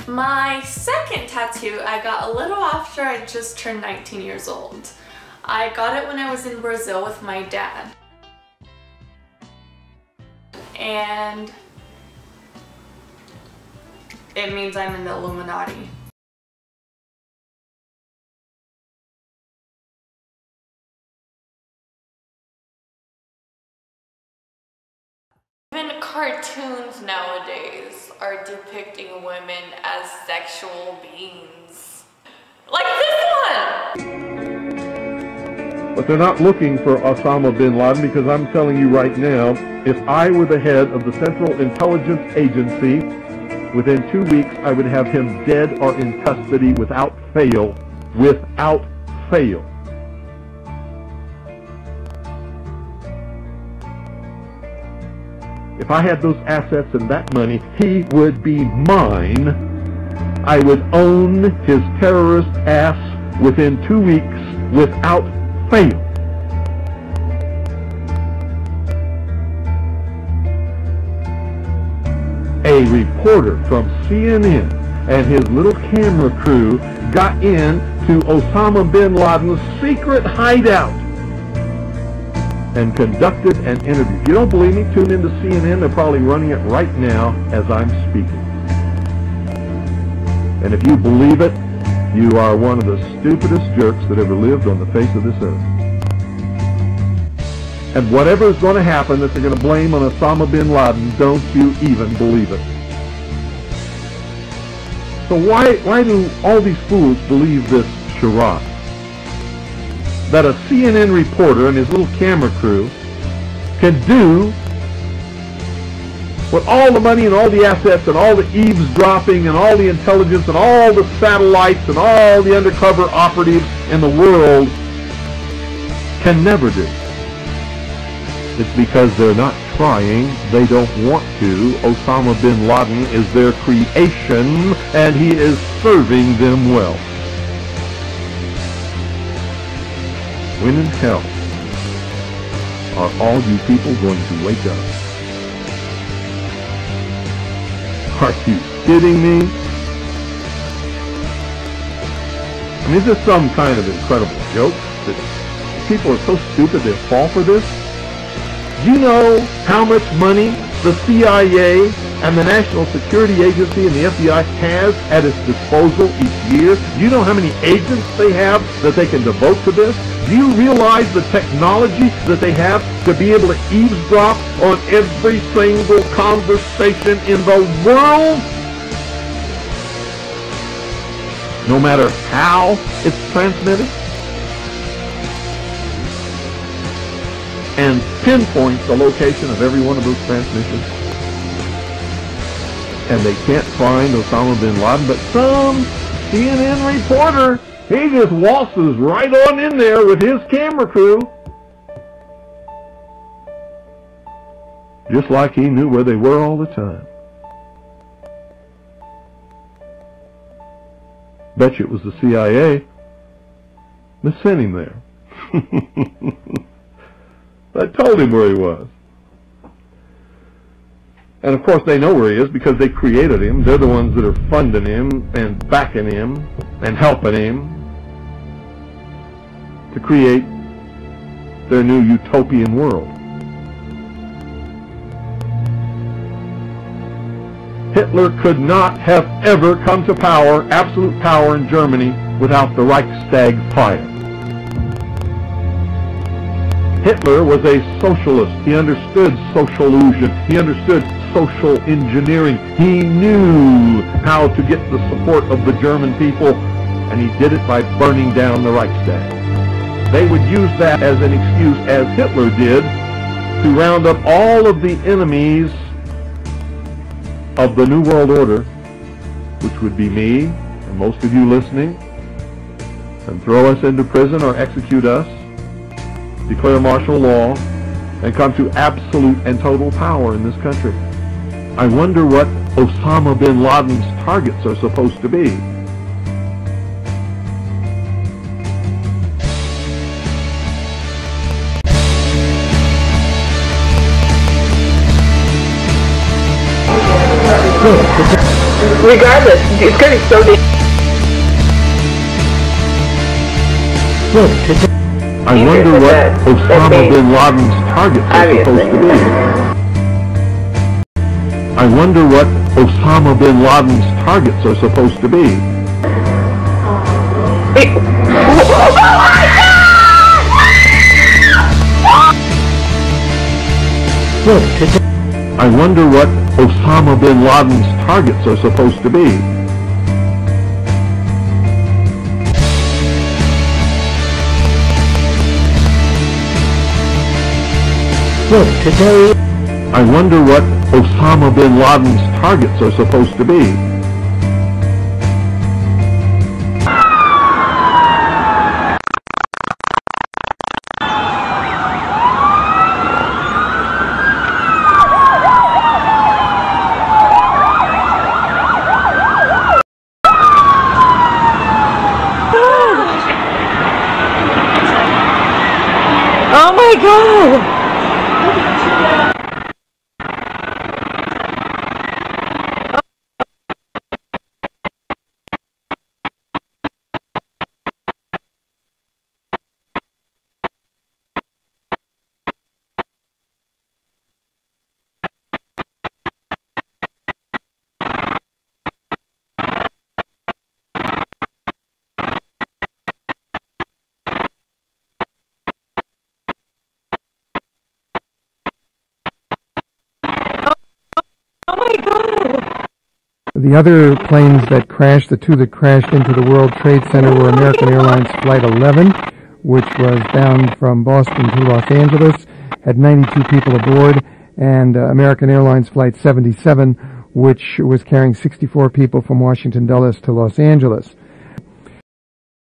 My second tattoo I got a little after I just turned 19 years old. I got it when I was in Brazil with my dad. And it means I'm in the Illuminati. Even cartoons nowadays are depicting women as sexual beings. Like this one! But they're not looking for Osama bin Laden, because I'm telling you right now, if I were the head of the Central Intelligence Agency, within 2 weeks I would have him dead or in custody without fail. Without fail. If I had those assets and that money, he would be mine. I would own his terrorist ass within 2 weeks without fail. A reporter from CNN and his little camera crew got into Osama bin Laden's secret hideout and conducted an interview. If you don't believe me, tune into CNN. They're probably running it right now as I'm speaking. And if you believe it, you are one of the stupidest jerks that ever lived on the face of this earth. And whatever is going to happen that they're going to blame on Osama bin Laden, don't you even believe it. So why do all these fools believe this charade? That a CNN reporter and his little camera crew can do what all the money and all the assets and all the eavesdropping and all the intelligence and all the satellites and all the undercover operatives in the world can never do. It's because they're not trying, they don't want to. Osama bin Laden is their creation, and he is serving them well. When in hell are all you people going to wake up? Are you kidding me? I mean, is this some kind of incredible joke that people are so stupid they fall for this? Do you know how much money the CIA and the National Security Agency and the FBI has at its disposal each year? Do you know how many agents they have that they can devote to this? Do you realize the technology that they have to be able to eavesdrop on every single conversation in the world? No matter how it's transmitted? And pinpoint the location of every one of those transmissions. And they can't find Osama bin Laden, but some CNN reporter, he just waltzes right on in there with his camera crew. Just like he knew where they were all the time. Bet you it was the CIA that sent him there. I told him where he was. And of course they know where he is because they created him. They're the ones that are funding him and backing him and helping him to create their new utopian world. Hitler could not have ever come to power, absolute power in Germany, without the Reichstag fire. Hitler was a socialist. He understood socialism. He understood social engineering. He knew how to get the support of the German people, and he did it by burning down the Reichstag. They would use that as an excuse, as Hitler did, to round up all of the enemies of the New World Order, which would be me and most of you listening, and throw us into prison or execute us, declare martial law, and come to absolute and total power in this country. I wonder what Osama bin Laden's targets are supposed to be. Regardless this. It's going to be so deep. I wonder what Osama bin Laden's targets are supposed to be. I wonder what Osama bin Laden's targets are supposed to be. I wonder what Osama bin Laden's targets are supposed to be. I wonder what Osama bin Laden's targets are supposed to be. Oh my God! The other planes that crashed, the two that crashed into the World Trade Center, were American Airlines Flight 11, which was bound from Boston to Los Angeles, had 92 people aboard, and American Airlines Flight 77, which was carrying 64 people from Washington Dulles to Los Angeles.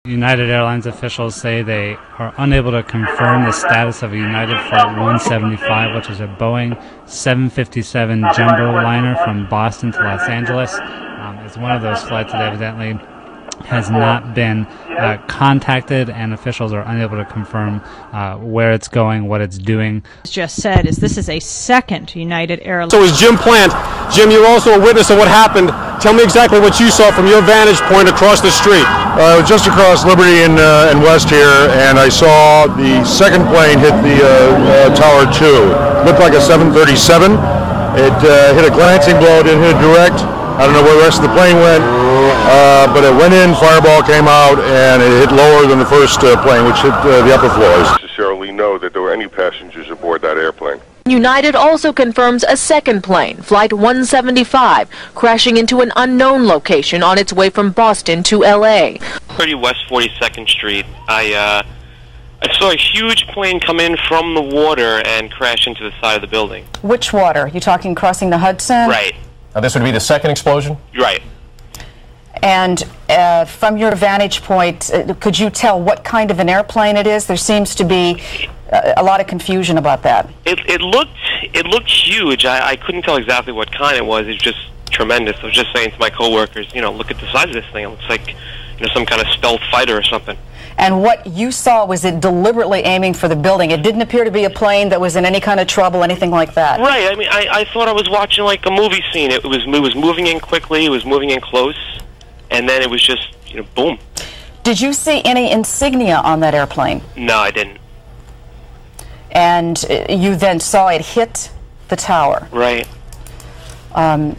United Airlines officials say they are unable to confirm the status of a United Flight 175, which is a Boeing 757 jumbo liner from Boston to Los Angeles. It's one of those flights that evidently has not been contacted, and officials are unable to confirm where it's going, what it's doing. Just said is this is a second United Airlines. So is Jim Plant. Jim, you're also a witness of what happened. Tell me exactly what you saw from your vantage point across the street. I was just across Liberty and West here, and I saw the second plane hit the Tower 2. Looked like a 737. It hit a glancing blow, didn't hit it direct. I don't know where the rest of the plane went, but it went in, fireball came out, and it hit lower than the first plane, which hit the upper floors. Necessarily know that there were any passengers aboard that airplane. United also confirms a second plane, Flight 175, crashing into an unknown location on its way from Boston to L.A. 30 West 42nd Street. I saw a huge plane come in from the water and crash into the side of the building. Which water? You talking crossing the Hudson? Right. Now, this would be the second explosion? Right. And from your vantage point, could you tell what kind of an airplane it is? There seems to be a lot of confusion about that. It looked huge. I couldn't tell exactly what kind it was. It was just tremendous. I was just saying to my coworkers, look at the size of this thing. It looks like, some kind of stealth fighter or something. And what you saw, was it deliberately aiming for the building? It didn't appear to be a plane that was in any kind of trouble, anything like that. Right. I mean, I thought I was watching like a movie scene. It was moving in quickly. It was moving in close, and then it was just, boom. Did you see any insignia on that airplane? No, I didn't. And you then saw it hit the tower. Right. And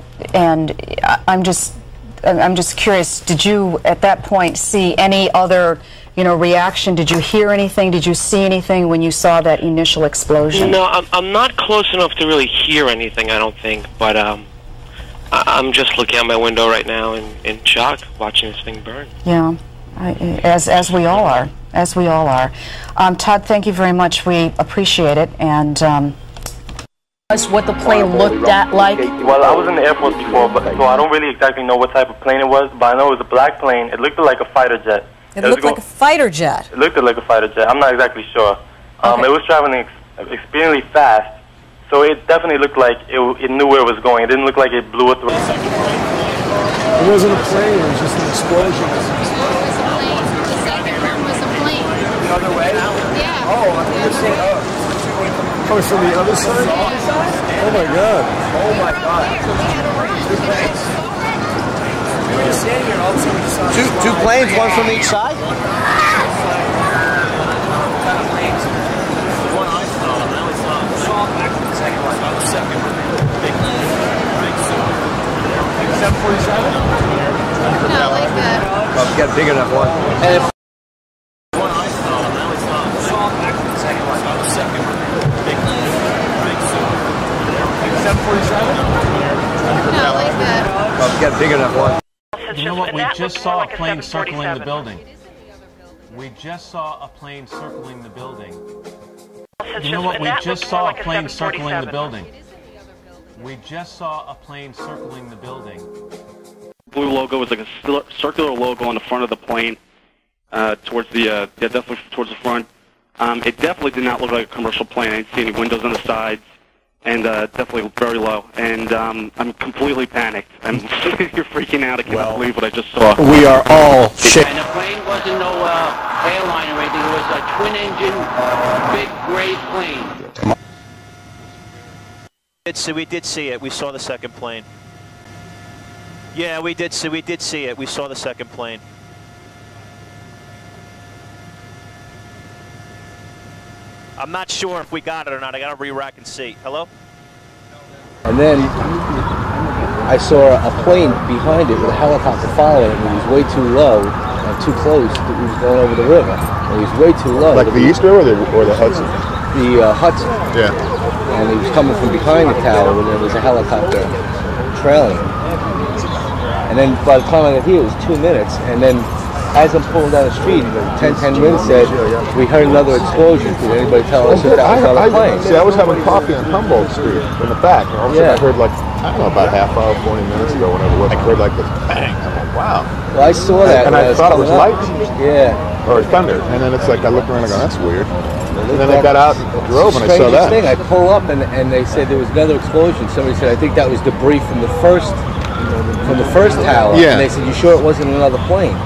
I'm just curious, did you at that point see any other reaction? Did you hear anything? Did you see anything when you saw that initial explosion? No, I'm not close enough to really hear anything, I don't think, but I'm just looking out my window right now in shock, watching this thing burn. Yeah, as we all are. As we all are. Todd, thank you very much. We appreciate it. And What the plane looked like? Well, I was in the airport before, so I don't really exactly know what type of plane it was, but I know it was a black plane. It looked like a fighter jet. It looked like a fighter jet? It looked like a fighter jet. I'm not exactly sure. Okay. It was traveling extremely fast, so it definitely looked like it knew where it was going. It didn't look like it blew it through. It wasn't a plane, it was just an explosion. The second room was a plane. The other way? Yeah. Oh, I think you're saying, coming from the other side? Oh my God. Oh my God. were just standing here, all of a sudden we just saw Two planes, one from each side? One I saw, and I only saw back to the second one. The second one. Big 747? No, like that. Oh, we got a big enough one. And if One I saw, and I only saw back to the second one. The second one. Big 747? No, like that. oh, we got a big enough one. You know what? We just saw a plane circling the building. We just saw a plane circling the building. You know what? We just saw a plane circling the building. We just saw a plane circling the building. Blue logo was like a circular logo on the front of the plane, towards the yeah, definitely towards the front. It definitely did not look like a commercial plane. I didn't see any windows on the sides, and definitely very low. And I'm completely panicked. You're freaking out. I can't believe what I just saw. We are all shaking. And the plane wasn't no airline or anything. It was a twin-engine, big gray plane. We did see it. We saw the second plane. Yeah, we did see it. We saw the second plane. I'm not sure if we got it or not. I got to re-rack and see. Hello? And then I saw a plane behind it with a helicopter following it, and he was way too low and too close. He was going over the river. And he was way too low. Like the East River or the Hudson? The Hudson. Yeah. And he was coming from behind the tower when there was a helicopter trailing him. And then by the time I got here, it was 2 minutes. And then as I'm pulling down the street, 10 minutes said, we heard another explosion. Did anybody tell us that that was on a plane? See, I was having coffee on Humboldt Street in the back. And all of a sudden I heard like, I don't know, about half hour, 40 minutes ago, whenever it was, I heard like this bang. I'm like, wow. Well, I saw that. And I thought it was lightning. Yeah. Or thunder. And then it's like, I looked around and I go, that's weird. And then I got out and drove and I saw that. Thing. I pull up and they said there was another explosion. Somebody said, I think that was debris from the first tower. Yeah. And they said, you sure it wasn't another plane?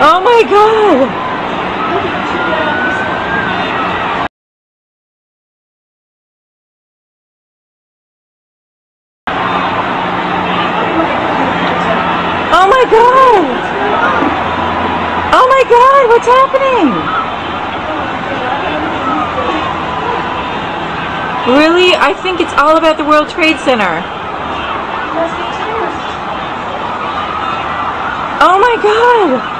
Oh my God! Oh my God! Oh my God, what's happening? Really? I think it's all about the World Trade Center. Oh my God!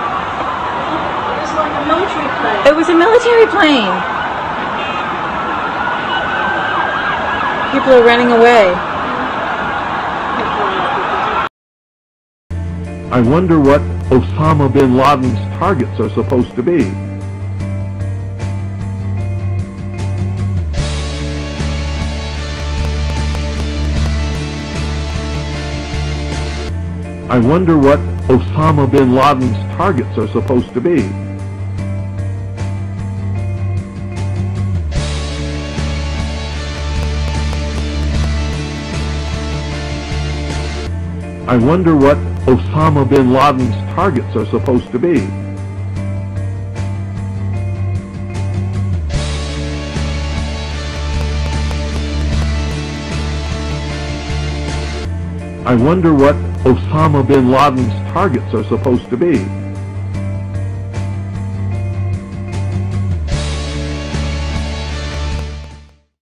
It was a military plane. People are running away. I wonder what Osama bin Laden's targets are supposed to be. I wonder what Osama bin Laden's targets are supposed to be. I wonder what Osama bin Laden's targets are supposed to be. I wonder what Osama bin Laden's targets are supposed to be.